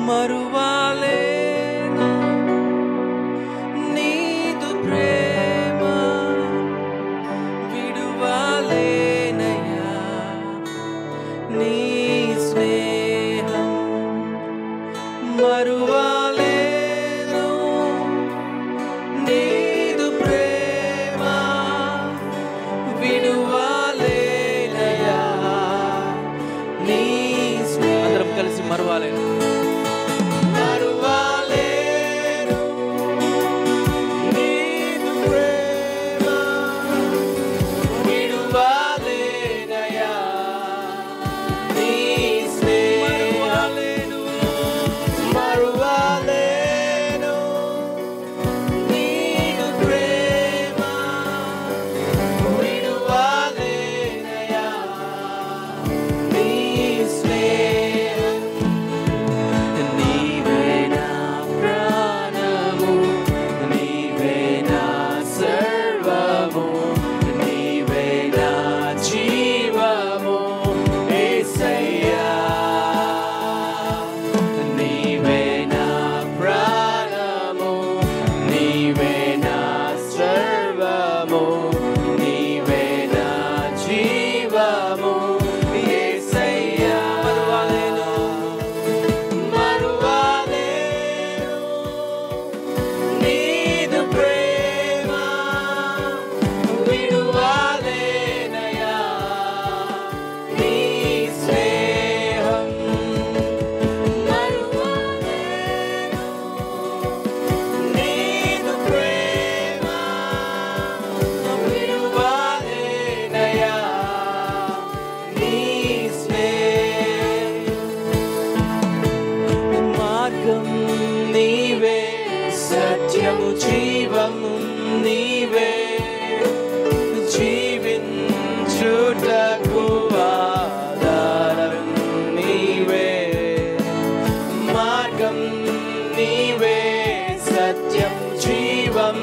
మరువాలేను నీదు ప్రేమ విడువాలేనయ్యా నీ స్నేహం మరువాలేను నీదు ప్రేమ విడువాలేనయ్యా నీ స్నేహం అందరం కలిసి మరువాలేను జీవము నీవే జీవించుటకు ఆధారం నీవే మార్గం నీవే సత్యం జీవం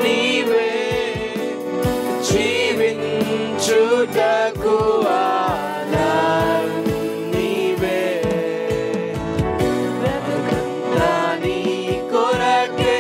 నీవే జీవించుటకు ఆధారం నీవే నీ కొరకే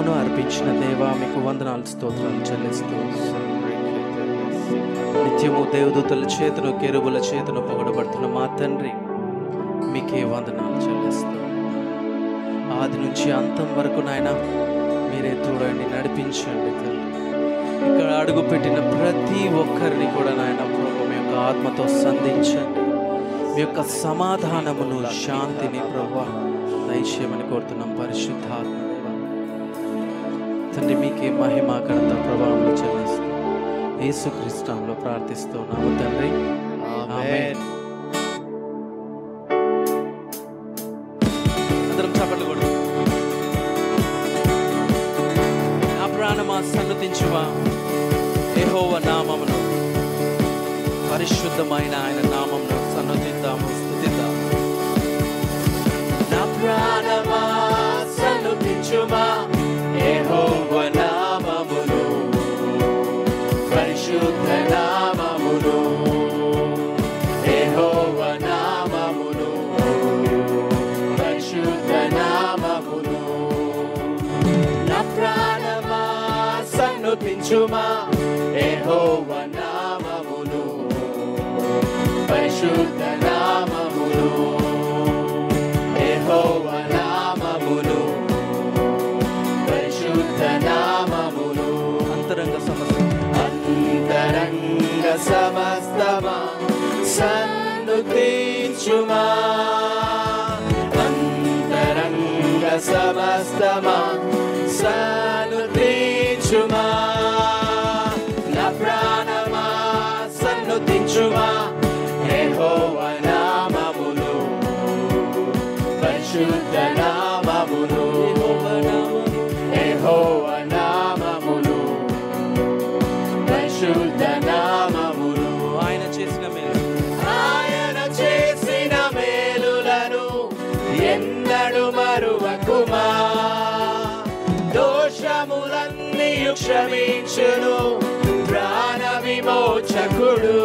సమస్తమును అర్పించిన దేవా మీకు వందనాలు స్తోత్రాలు చెల్లిస్తూ నిత్యము దేవదూతల చేతను కెరూబుల చేతను పొగడబడుతున్న మా తండ్రి మీకే వందనాలు చెల్లిస్తూ ఆది నుంచి అంతం వరకు నాయన మీరే తోడండి నడిపించండి తండ్రి. ఇక్కడ అడుగు పెట్టిన ప్రతి ఒక్కరిని కూడా నాయన ప్రభు మీ యొక్క ఆత్మతో సంధించండి. మీ యొక్క సమాధానమును శాంతిని ప్రభు దయచేయమని కోరుతున్నాం. పరిశుద్ధాత్మ తండ్రి మీకే మహిమ ఘనత ప్రభావం చెల్లిస్తూ యేసుక్రీస్తు నామములో ప్రార్థిస్తున్నాము తండ్రి, ఆమేన్. అందరం చప్పట్లు కొడు. నా ప్రాణమా సన్నుతించుమా యెహోవా నామమును, పరిశుద్ధమైన ఆయన నామమును సన్నుతిద్దాము, స్తుతిద్దాము. నా ప్రాణమా సన్నుతించుమా యెహోవా నామమును, పరిశుద్ధ నామమును, యెహోవా నామమును, పరిశుద్ధ నామమును. నా ప్రాణమా సన్నుతించుమా యెహోవా నామమును, పరిశుద్ధ నామమును, యెహోవా నామమును, పరిశుద్ధ నామమును. అంతరంగ సమస్తమా సన్నుతించుమా, అంతరంగ సమస్తమా సన్నుతించుమా. నా ప్రాణమా సన్నుతించుమా యెహోవా నామమును, పరిశుద్ధ నామమును, యెహోవా నామమును, పరిశుద్ధ నామమును. ఆయన చేసిన మేలు, ఆయన చేసిన మేలులను ఎన్నడు మరువకుమా, దోషములన్నీ క్షమించును ప్రాణ విమోచకుడు.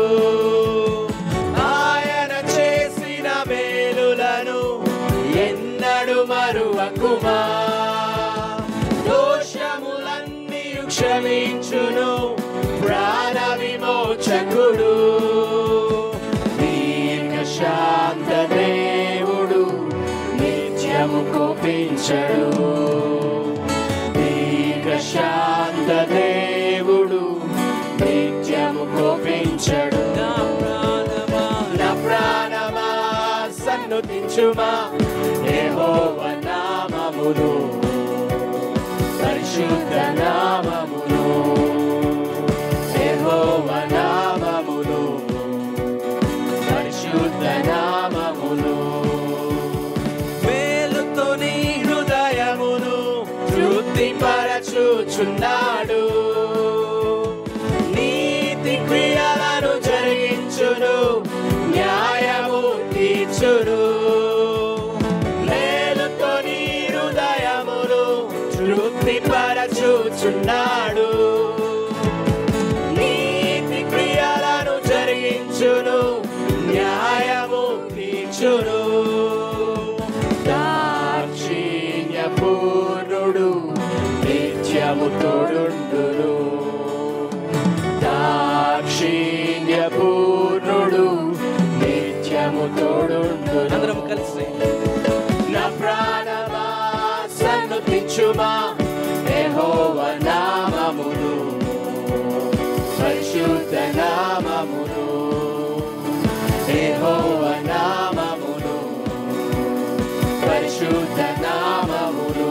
ఆయన చేసిన మేలులను ఎన్నడు మరువకుమా, దోషములన్నీ క్షమించును ప్రాణ విమోచకుడు. దీర్ఘశాంత దేవుడు నిత్యము కోపించడు, దీర్ఘశాంత దేవుడు నిత్యము కోపించడు. నా ప్రాణమా సన్నుతించుమా యెహోవా నామమును, పరిశుద్ధ నామమును, యెహోవా నామమును, పరిశుద్ధ నామమును. మేలుతో నీ హృదయమును తృప్తిపరచుచున్నాడు, నీతి క్రియలను జరిగించును, న్యాయము తీర్చును. మేలుతో నీ హృదయమును తృప్తిపరచుచున్నాడు, నీతి క్రియలను జరిగించును, న్యాయము తీర్చును. దాక్షిణ్య పూర్ణుడు నిత్యము తోడుండును, దాక్షిణ్య పూర్ణుడు నిత్యము తోడుండును. అందరం కలిసి నా ప్రాణమా సన్నుతించుమా యెహోవా నామమును, పరిశుద్ధ నామమును, యెహోవా నామమును, పరిశుద్ధ నామమును.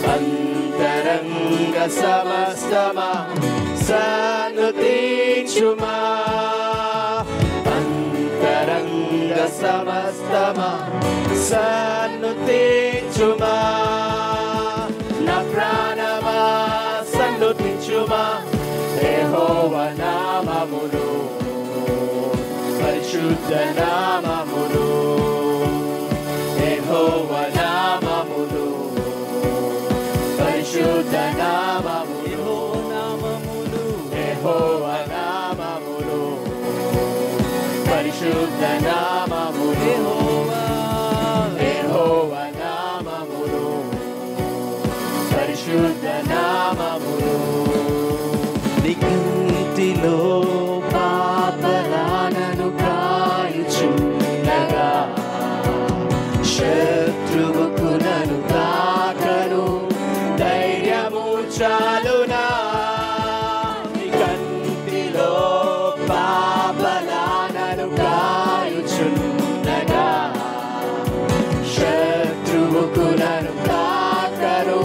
అంతరంగ సమస్తమా సన్నుతించుమా, అంతరంగ సమస్తమా సన్నుతించుమా. నా ప్రాణమా సన్నుతించుమా యెహోవా నామమును, పరిశుద్ధ నామమును, యెహోవా నామమును, పరిశుద్ధ నామమును, యెహోవా నామమును, పరిశుద్ధ నామమును, యెహోవా నామమును, పరిశుద్ధ నామములు నీ కంటిలో పాపలానను కాయుచుండగా శత్రువుకు నన్ను తాకను ధైర్యము చాలునా నీ కంటిలో పాపలానను కాయుచుండగా శత్రువుకు నన్ను తాకను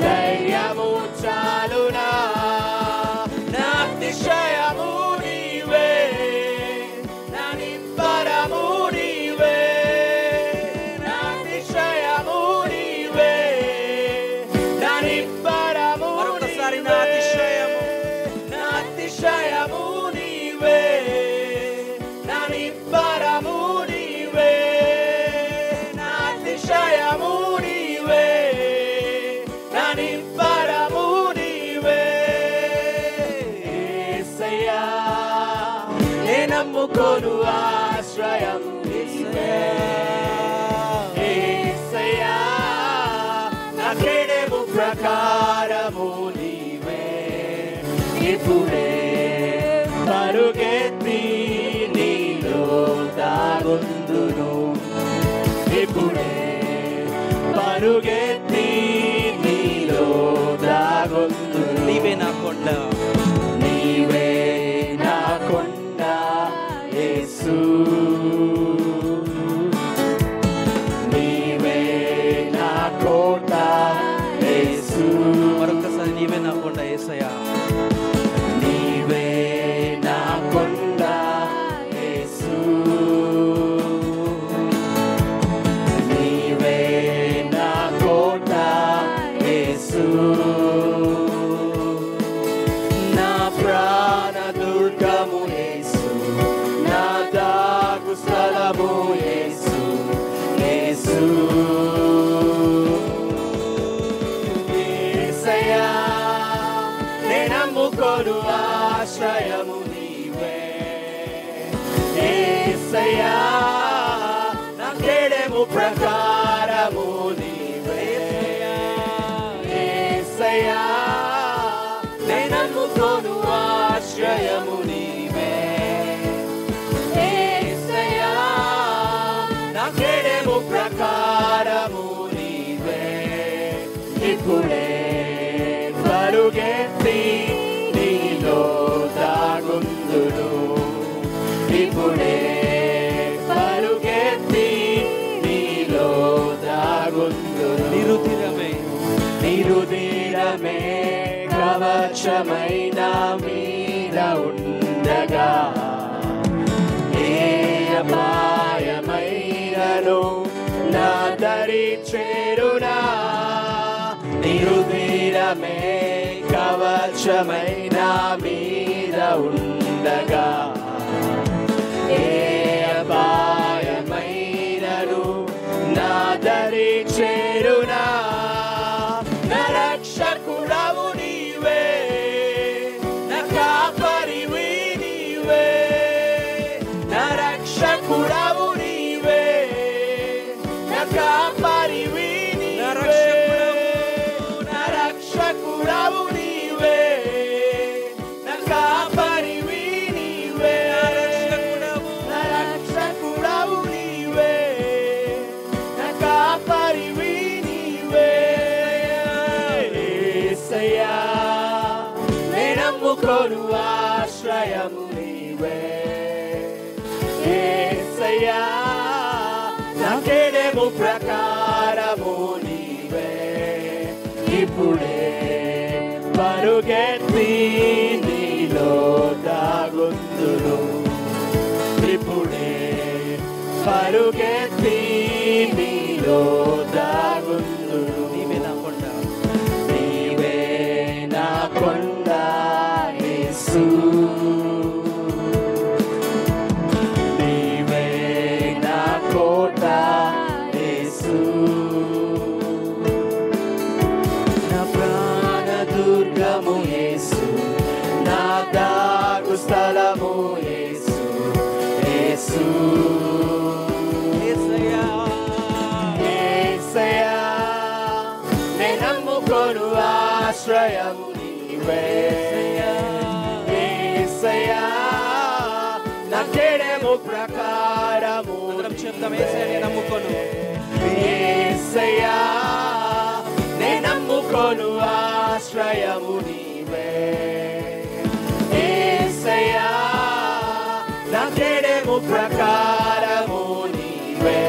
ధైర్యము చాలునా నాతిశయము నీవే నా నిబ్బరము నీవే నాతిశయము నీవే నా నిబ్బరము మరొకసారి నాతిశయము నీవే నా నిబ్బరము నీవే నాతిశయము నీవే నా నిబ్బరము నీవే యేసయ్యా నే నమ్ముకోను ఆశ్రయం నీవే యేసయ్యా నా కేడెము ప్రకారము నీవే ఇప్పుడే పరుగెత్తి నీలో దాగుందును ఇప్పుడే పరుగెత్తి నీలో దాగుందును నీవే నా కొండ నీవే నా కొండ యేసు నీవే నా కోట యేసు మరొకసారి నీవే నా కొండ యేసయ్యా నీవే నా కొండ యేసు నీవే నా కోట యేసు నా ప్రాణ దుర్గము యేసు నా దాగు స్థలము యేసు యేసు యేసయ్యా నే నమ్ముకోను ఆశ్రయము నీవే యేసయ్యా నా కేడెము ప్రకారము నీవే యేసయ్యా నే నమ్ముకోను ఆశ్రయము నీవే యేసయ్యా నా కేడెము ప్రకారము నీవే ఇప్పుడే పరుగెత్తి నీలో దాగుందును ఇప్పుడే పరుగెత్తి నీలో దాగుందును నిరుతిరమే నిరుదీరమే కవచమైన మీద ఉండగా ఏ అపాయమైనను నా దరి చేరునా నిరుదీరమే కవచమైన మీద ఉండగా ఏ అపాయమైనను నా దరి చేరునా నా రక్షకుడవు నీవే నా కాపరివి నీవే నా రక్షకుడవు నీవే నా కాపరివి నీవే నా రక్షకుడవు నీవే నా కాపరివి నీవే నా రక్షకుడవు నీవే నా కాపరివి నీవే యేసయ్యా నే నమ్ముకోను ఆశ్రయము నీవే యేసయ్యా నా కేడెము ప్రకారము నీవే ఇప్పుడే పరుగెత్తి నీలో దాగుందును ఇప్పుడే పరుగెత్తి నీలో దాగుందును నీవే నా కొండ నీవే నా కొండ యేసు నీవే నా కోట యేసు నా ప్రాణ దుర్గము యేసు నా దాగు స్థలము యేసు యేసు యేసయ్యా యేసయ్యా నమ్ముకొను ఆశ్రయము నీవే యేసయ్యా నా కేడెము ప్రకారము చెప్తాం యేసయ్యా నమ్ముకొను యేసయ్యా నే నమ్ముకొను ఆశ్రయము నీవే యేసయ్యా నా కేడెము ప్రకారము నీవే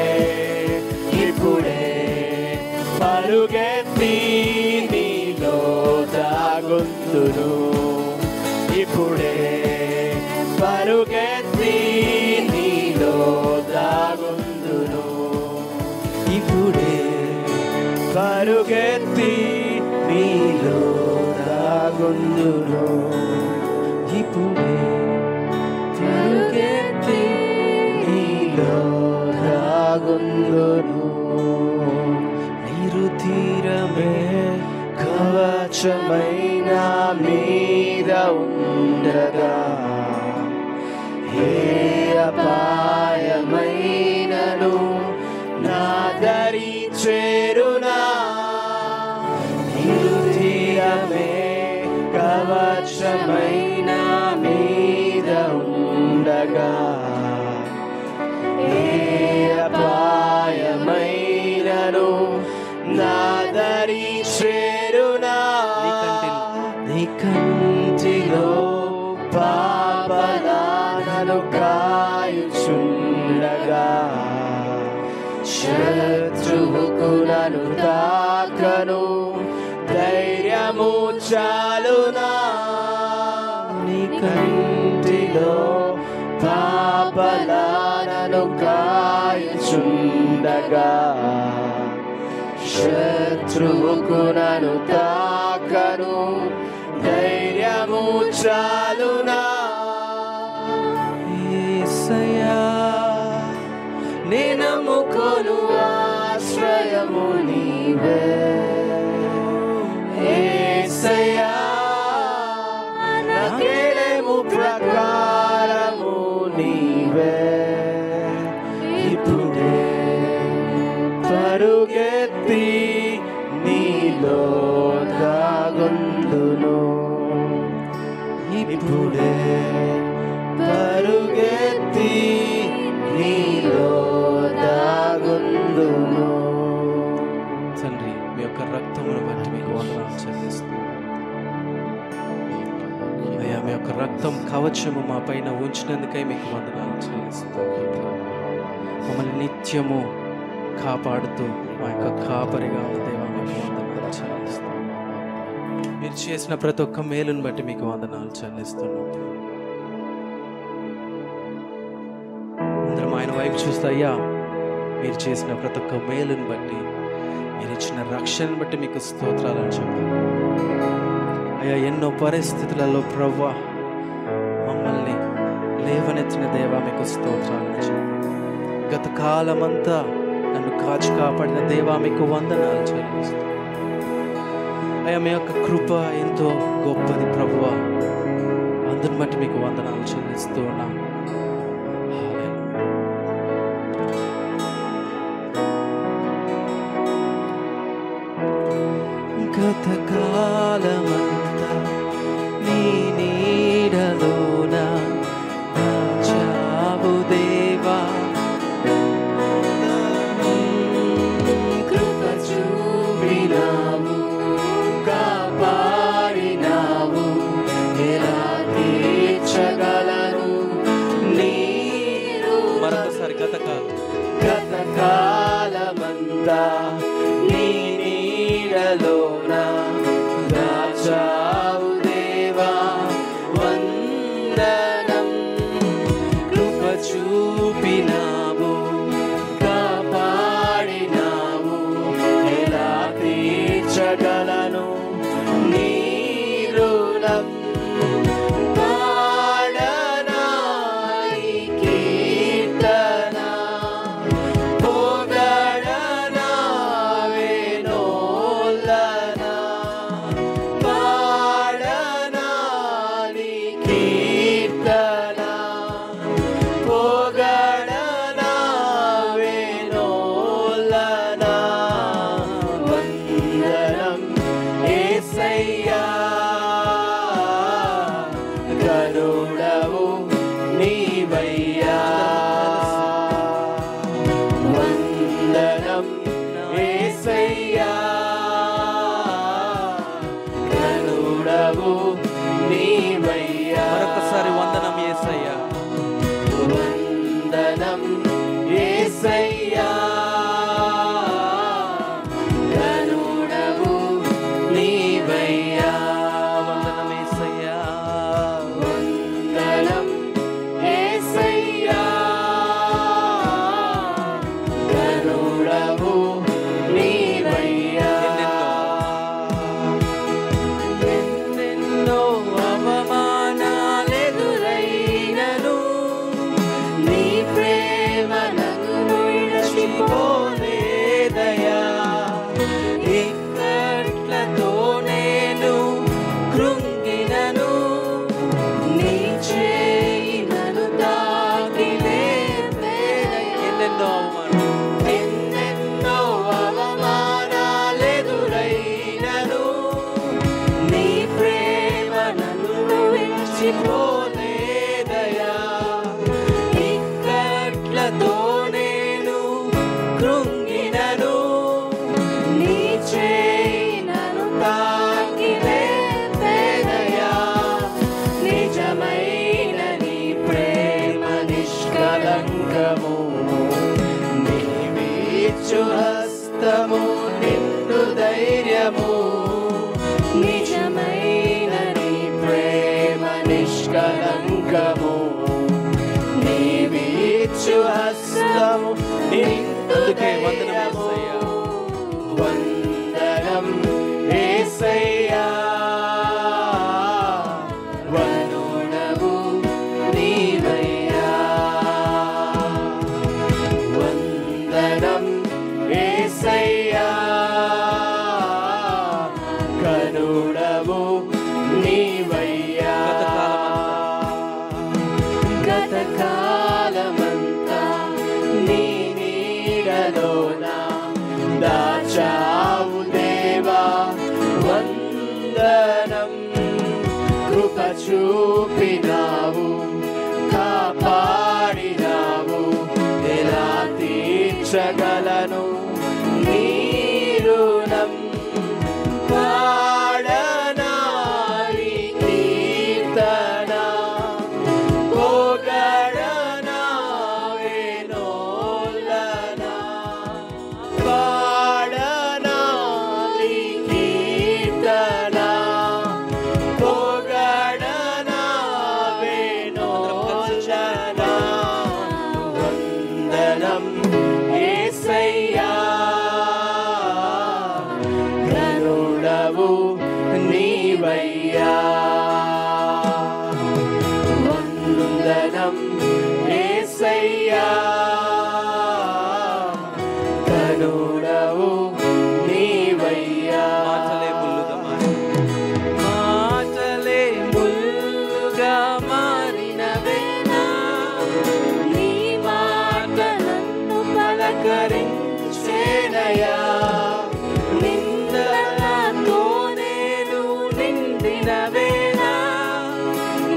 ఇప్పుడే పరుగెత్తి నీలో దాగుందును ఇప్పుడే పరుగెత్తి నీలో దాగుందును ఇప్పుడే పరుగెత్తి నీలో దాగుందును ఇప్పుడే పరుగెత్తి నీలో దాగుందును నీరు తీరమే కవచమైన మీద ఉండగా ఏ అపాయమైనను నా దరి చేరునా నీరు తీరమే కవచమైన మీద ఉండగా ఏ అపాయమైనను నా దరి చేరునా నీ కంటిలో పాపలానను కాయుచుండగా శత్రువుకు నన్ను తాకను ధైర్యము చాలునా నీ కంటిలో పాపలానను కాయుచుండగా శత్రువుకు నన్ను తాకను ధైర్యము చాలునా యేసయ్యా నే నమ్ముకొను ఆశ్రయము నీవే యేసయ్యా నా కేడెము ప్రకారము నీవే ఇప్పుడే పరుగెత్తి నీలో దాగుందును ఇప్పుడే పరుగెత్తి నీలో దాగుందును తండ్రి మీ యొక్క రక్తమును బట్టి మీకు వందనాలు చెల్లిస్తున్నాను అయ్యా మీ యొక్క రక్తం కవచము మా పైన ఉంచినందుకై మీకు వందనాలు చెల్లిస్తున్నాను మమ్మల్ని నిత్యము కాపాడుతూ మా యొక్క కాపరిగా ఉన్న దేవా మీకు వందనాలు చెల్లిస్తున్నాను మీరు చేసిన ప్రతి ఒక్క మేలును బట్టి మీకు వందనాలు చెల్లిస్తున్నాం అందరం ఆయన వైపు చూస్తే అయ్యా మీరు చేసిన ప్రతి ఒక్క మేలును బట్టి మీరు ఇచ్చిన రక్షణను బట్టి మీకు స్తోత్రాలని చెప్తాం అయ్యా ఎన్నో పరిస్థితులలో ప్రభువా మమ్మల్ని లేవనెత్తిన దేవా మీకు స్తోత్రాలని చెప్తాం గత కాలమంతా నన్ను కాచి కాపాడిన దేవా మీకు వందనాలు చెల్లిస్తాం అయ్యా మీ యొక్క కృప ఎంతో గొప్పది ప్రభువా అందుని బట్టి మీకు వందనాలు చెల్లిస్తూ ఉన్నాం గత కాలమంతా నీ నీడలోన దాచావు దేవా కృప చూపినావు కాపాడినావు ఎలా తీర్చగలను నీరు మరొకసారి గత కాలమంతా నీ నీడలోన దాచావు దేవా వందనం కృప చూపినావు కాపాడినావు ఎలా తీర్చగలను నీ రుణం పాడనా ఈ కీర్తన పొగడనా వేణోళ్ళ కరుణవు నీవయ్యా. మరొకసారి వందనం యేసయ్యా, వందనం యేసయ్యా, కరుణవు నీవయ్యా. వందనం యేసయ్యా, వందనం యేసయ్యా, కరుణవు నీవయ్యా. ఎన్నెన్నో అవమానాలెదురైనను నీ ప్రేమ నన్ను విడిచిపోలేదయా. ఇక్కట్లతో నేను కృంగినను నీ చేయి నన్ను తాకి లేపేదయా. ఎన్నెన్నో అవమానాలెదురైనను నీ ప్రేమ నన్ను విడిచిపోలేదయా. ఇక్కట్లతో నేను కృంగినను నీ చేయి నన్ను తాకి లేపేదయా. నిజమైన నీ ప్రేమ నిష్కలంకము, నీవిచ్చు హస్తము నిండు ధైర్యము. నిజమైన నీ ప్రేమ నిష్కలంకము, నీవిచ్చు హస్తము నిండు ధైర్యము. వందనం యేసయ్యా, కరుణవు నీవయ్యా. వందనం యేసయ్యా, కరుణవు నీవయ్యా. గతకాలమంతా నీ నీడలోన దాచావు దేవా, వందనం. కృప చూపినావు, కాపాడినావు, ఎలా తీర్చగలను నీ రుణం. పాడనా నీ కీర్తన, పొగడనా వేణోలనా. పాడనా నీ కీర్తన, పొగడనా వేణోలనా. వందనం యేసయ్యా, కరుణవు నీవయ్యా. వందనం యేసయ్యా, కరుణవు నీవయ్యా. మాటలే ముల్లుగా మారినవేనా, నీ మాట నన్ను పలకరించేనయా. నిందలతో నేను నిండినవేనా,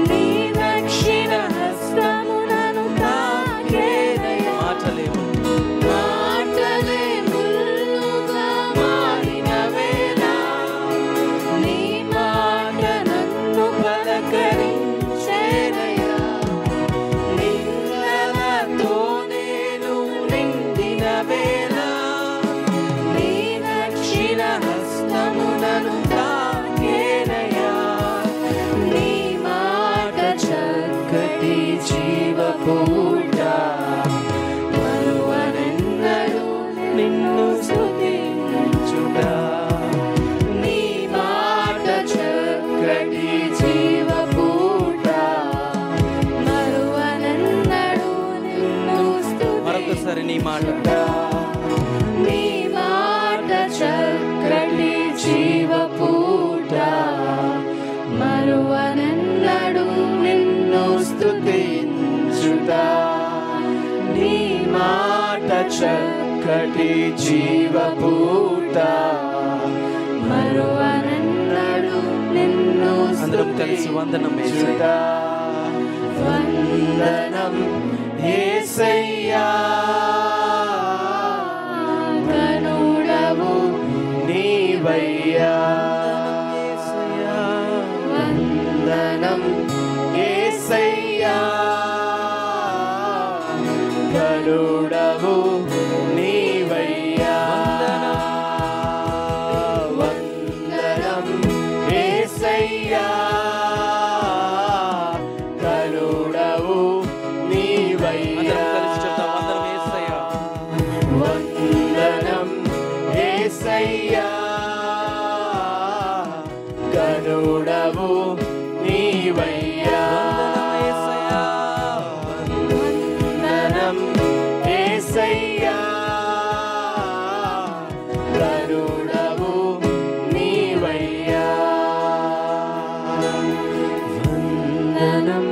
నీ దక్షిణ హస్తము నన్ను తాకేనయా. మాటలే ముల్లుగా మారినవేనా, నీ మాట నన్ను పలకరించేనయా. నిందలతో నేను నిండినవేనా, నీ దక్షిణ హస్తము నన్ను తాకేనయా. నీ మాట చక్కటి జీవపూట, మరువనెన్నడూ నిన్ను స్తుతించుట. నీ మాట చక్కటి జీవపూట, మరువనెన్నడూ నిన్ను మరొకసారి నీ మాట, నీ మాట చక్కటి జీవపూట, మరువనెన్నడూ నిన్ను స్తుతించుట. నీ మాట చక్కటి జీవపూట, మరువనెన్నడూ నిన్ను అందరం కలిసి వందనం స్తుతించుట. వందనం యేసయ్యా, కరుణవు నీవయ్యా. యేసయ్యా కరుడవు నీవయ్యా వందనం యేసయ్యా కరుడవు నీవయ్యా వందనం యేసయ్యా కరుడవు నీవయ్యా వందనం యేసయ్యా కరుడవు నీవయ్యా వందనం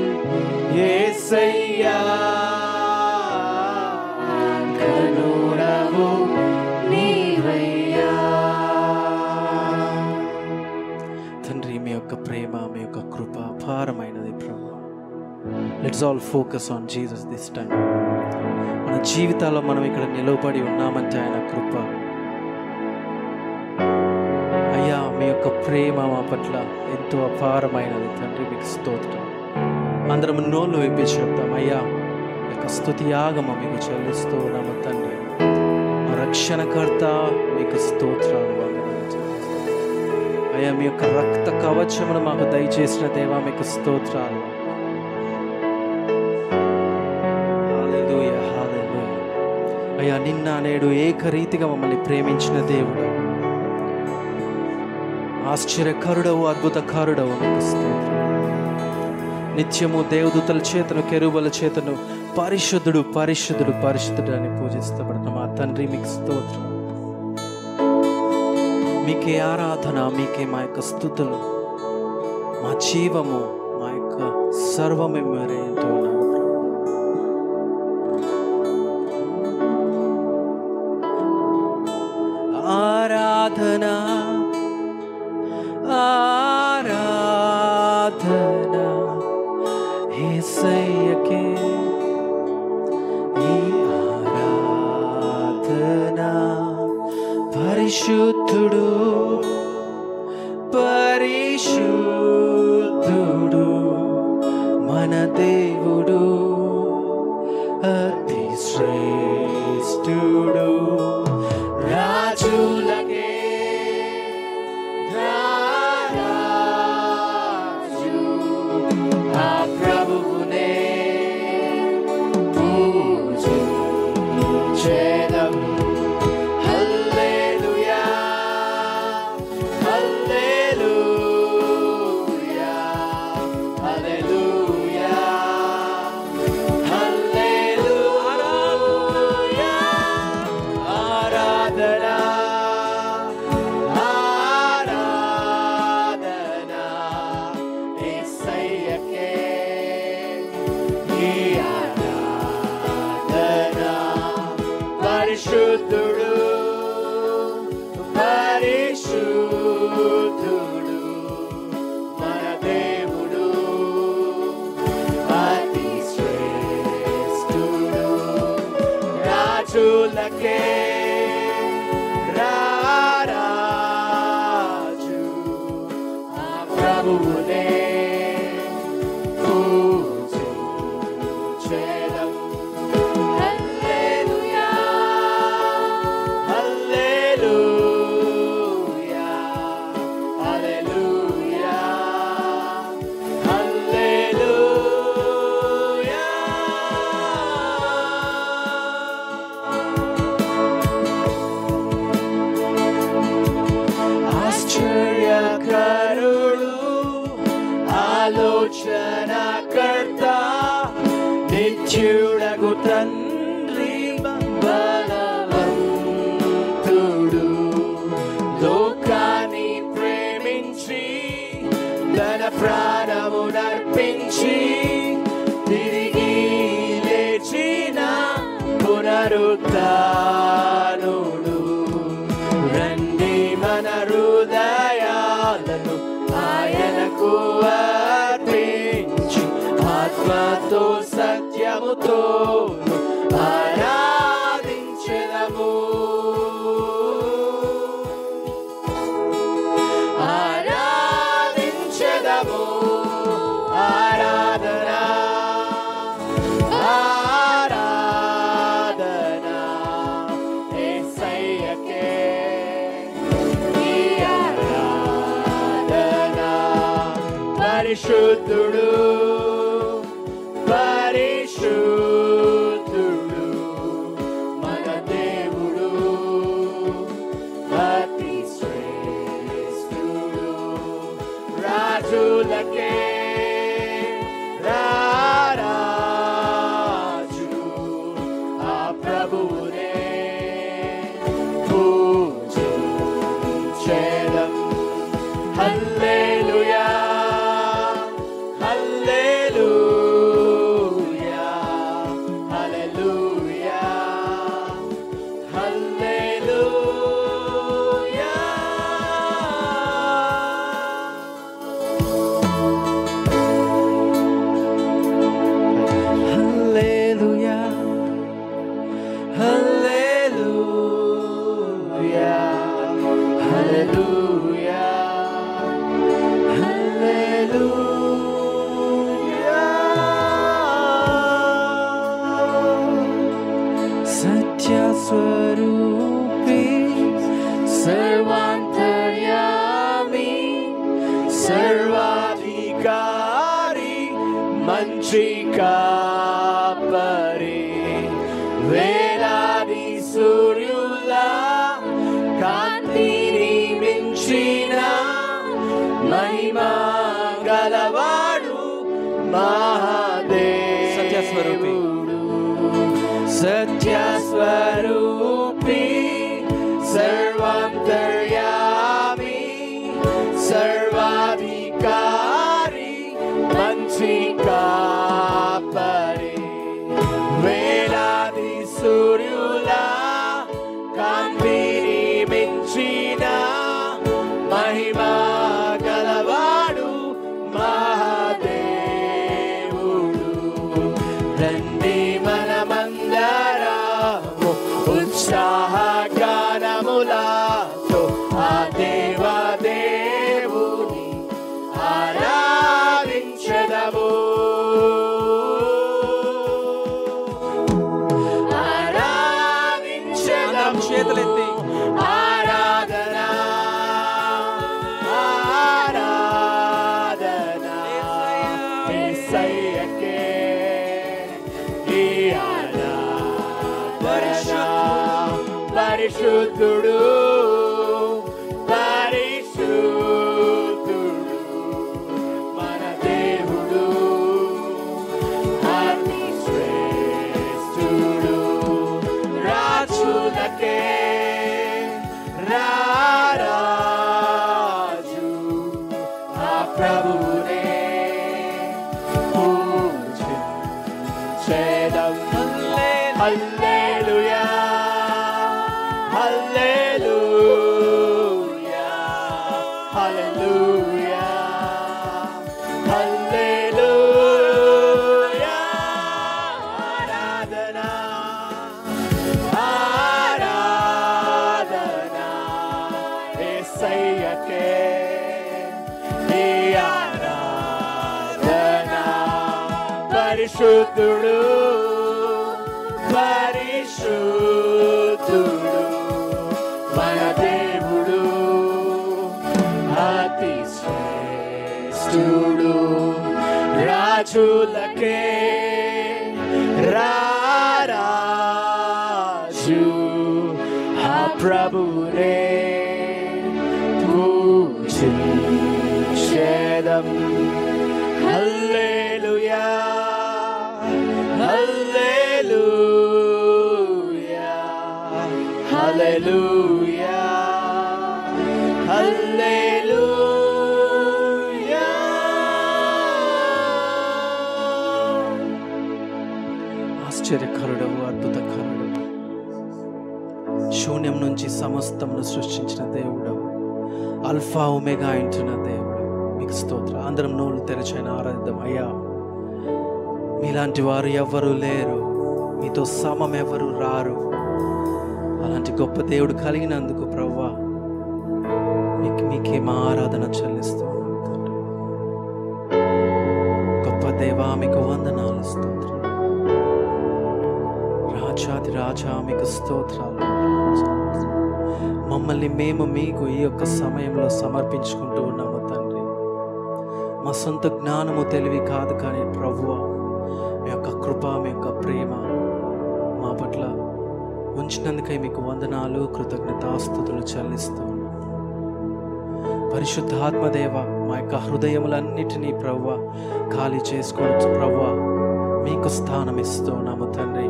యేసయ్యా కరుడవు నీవయ్యా. తండ్రి, మీ యొక్క ప్రేమ, మీ యొక్క కృప అపారమైనది ప్రభు. Let's all focus on Jesus this time. మన జీవితాల్లో మనం ఇక్కడ నిలబడి ఉన్నామంటే ఆయన కృప. అయ్యా, మీ యొక్క ప్రేమ మా పట్ల ఎంతో అపారమైనది తండ్రి, మీకు స్తోత్రం. అందరం నోళ్ళు విప్పి చెప్తాం, అయ్యా ఈ యొక్క స్తుతి యాగమ మీకు చెల్లిస్తూ ఉన్నాము తండ్రి. మా రక్షణకర్త మీకు స్తోత్రాలు. అయ్యా, మీ యొక్క రక్త కవచమును మాకు దయచేసిన దేవా మీకు స్తోత్రాలు. హల్లెలూయా, హల్లెలూయా. అయ్యా, నిన్న నేడు ఏకరీతిగా మమ్మల్ని ప్రేమించిన దేవుడు, ఆశ్చర్యకరుడవు, అద్భుతకారుడవు మీకు స్తోత్రం. నిత్యము దేవదూతల చేతను, కెరూబుల చేతను పరిశుద్ధుడు పరిశుద్ధుడు పరిశుద్ధుడు అని పూజిస్తబడుతున్న మా తండ్రి మీకు స్తోత్రం. మీకే ఆరాధన, మీకే మా యొక్క స్తుతులు, మా జీవము, మా యొక్క సర్వమే మీరే అంటూ ఉన్నాను. ఆరాధన ఆరాధన యేసయ్యకే, ఈ ఆరాధన. పరిశుద్ధుడు పరిశుద్ధుడు మన దేవుడు, అతి శ్రేష్ఠుడు. రాజులకే రాజు ఆ ప్రభువునే పూజించెదం. హల్లెలూయా హల్లెలూయా హల్లెలూయా హల్లెలూయా. ఆరాధన ఆరాధన యేసయ్యకే, ఈ ఆరాధన. పరిశుద్ధుడు పరిశుద్ధుడు మన దేవుడు, అతి శ్రేష్ఠుడు. రాజులకే రారాజు ఆ ప్రభువునే పూజించెదం. హల్లెలూయా హల్లెలూయా హల్లెలూయా హల్లెలూయా. ఆశ్చర్యకరుడు, ఆలోచనకర్త, నిత్యుడగు తండ్రి, బలవంతుడు. లోకాన్ని ప్రేమించి తన ప్రాణమునర్పించి తిరిగి లేచిన పునరుత్థానుడు. రండి మన హృదయాలను ఆయనకు అర్పించి ఆత్మతో సత్యముతో ఆరాధించెదము. ఆరాధించెదము. ఆరాధన పరిశుద్ధుడు పరిశుద్ధుడు మన దేవుడు అతి శ్రేష్ఠుడు రాజులకే రారాజు ఆ ప్రభువునే పూజించేదం హల్లెలూయా హల్లెలూయా హల్లెలూయా హల్లెలూయా హల్లెలూయా హల్లెలూయా హల్లెలూయా హల్లెలూయా సత్య స్వరూపి సర్వాంతర్యామి సర్వాధికారి మంచి కాపరి వేలాది సూర్యుల కాంతిని మించిన మహిమా గలవాడు మహాదేవుడు సత్యస్వరూపి. సత్యస్వరూపి సర్వాంతర్యామి సర్వాధికారి మంచి కాపరి వేలాది సూర్యుల కాంతిని మించిన మహిమా గలవాడు మహాదేవుడు రండి మనమందరము ఉత్సాహ గానములతో ఆ దేవదేవుని ఆరాధించెదము అందరం చేతులెత్తి ఆరాధన ఆరాధన యేసయ్యకే ఈ ఆరాధన పరిశుద్ధుడు పరిశుద్ధుడు మన దేవుడు అతి శ్రేష్ఠుడు రాజులకే రారాజు ఆ ప్రభువునే పూజించేదం హల్లెలూయా హల్లెలూయా హల్లెలూయా హల్లెలూయా ఆరాధన ఆరాధన యేసయ్యకే ఈ ఆరాధన పరిశుద్ధుడు పరిశుద్ధుడు మన దేవుడు అతి శ్రేష్ఠుడు రాజులకే రారాజు ఆ ప్రభువునే పూజించేదం హల్లెలూయా హల్లెలూయా హల్లెలూయా హల్లెలూయా ఆశ్చర్యకరుడవు అద్భుతకరుడు శూన్యం నుంచి సమస్తమును సృష్టించిన దేవుడవు అల్ఫా ఒమేగా అంటున్న దేవుడు మీకు స్తోత్రం. అందరం నోళ్ళు తెరచైన ఆరాధిద్దాం. అయ్యా మీలాంటి వారు ఎవ్వరూ లేరు, మీతో సమం ఎవరు రారు. అలాంటి గొప్ప దేవుడు కలిగినందుకు ప్రభువా మీకే మా ఆరాధన చెల్లిస్తూ ఉన్నాం తండ్రి. గొప్ప దేవా మీకు వందనాలు స్తోత్రం. రాజాది రాజా మీకు స్తోత్రాలు. మమ్మల్ని మేము మీకు ఈ యొక్క సమయంలో సమర్పించుకుంటూ ఉన్నాము తండ్రి. మా సొంత జ్ఞానము తెలివి కాదు, కానీ ప్రభువా మీ యొక్క కృప, మీ యొక్క ప్రేమ మా పట్ల ఉంచినందుకై మీకు వందనాలు, కృతజ్ఞతాస్తుతులు చెల్లిస్తూ పరిశుద్ధాత్మదేవ మా యొక్క హృదయములన్నిటినీ ప్రభువా ఖాళీ చేసుకోవచ్చు. ప్రభువా మీకు స్థానం ఇస్తూ ఉన్నాము తండ్రి.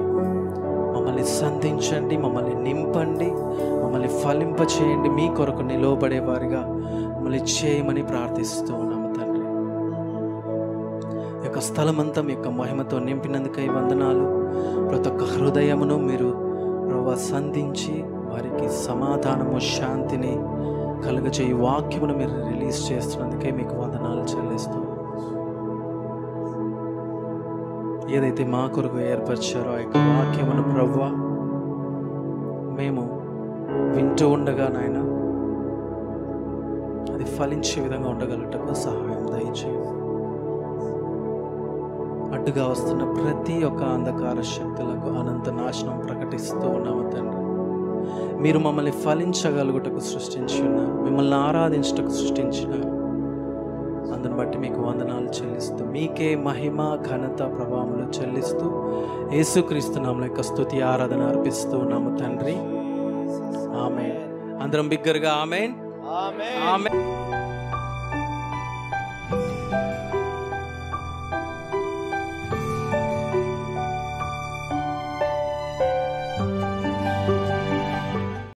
మమ్మల్ని సంధించండి, మమ్మల్ని నింపండి, మమ్మల్ని ఫలింపచేయండి, మీ కొరకు నిలవబడేవారిగా మమ్మల్ని చేయమని ప్రార్థిస్తూ ఉన్నాము తండ్రి. ఈ యొక్క స్థలమంతా మీ యొక్క మహిమతో నింపినందుకై వందనాలు. ప్రతి ఒక్క హృదయమును మీరు ప్రభువా సంధించి వారికి సమాధానము, శాంతిని కలుగజేయి వాక్యమును మీరు రిలీజ్ చేస్తున్నందుకే మీకు వందనాలు చెల్లిస్తూ, ఏదైతే మా కొరకు ఏర్పరిచారో ఆ యొక్క వాక్యమును ప్రభువా మేము వింటూ ఉండగా నాయన అది ఫలించే విధంగా ఉండగలుగుటకు సహాయం దయచేయండి. అడ్డుగా వస్తున్న ప్రతి ఒక్క అంధకార శక్తులకు అనంత నాశనం ప్రకటిస్తూ ఉన్నాము తండ్రి. మీరు మమ్మల్ని ఫలించగలుగుటకు సృష్టించి ఉన్నారు, మిమ్మల్ని ఆరాధించుటకు సృష్టించినారు. అందుని బట్టి మీకు వందనాలు చెల్లిస్తూ, మీకే మహిమ, ఘనత, ప్రభావములు చెల్లిస్తూ యేసుక్రీస్తు నామములో యొక్క స్తుతి, ఆరాధన అర్పిస్తూ ఉన్నాము తండ్రి. ఆమేన్. అందరం బిగ్గరగా ఆమేన్, ఆమేన్.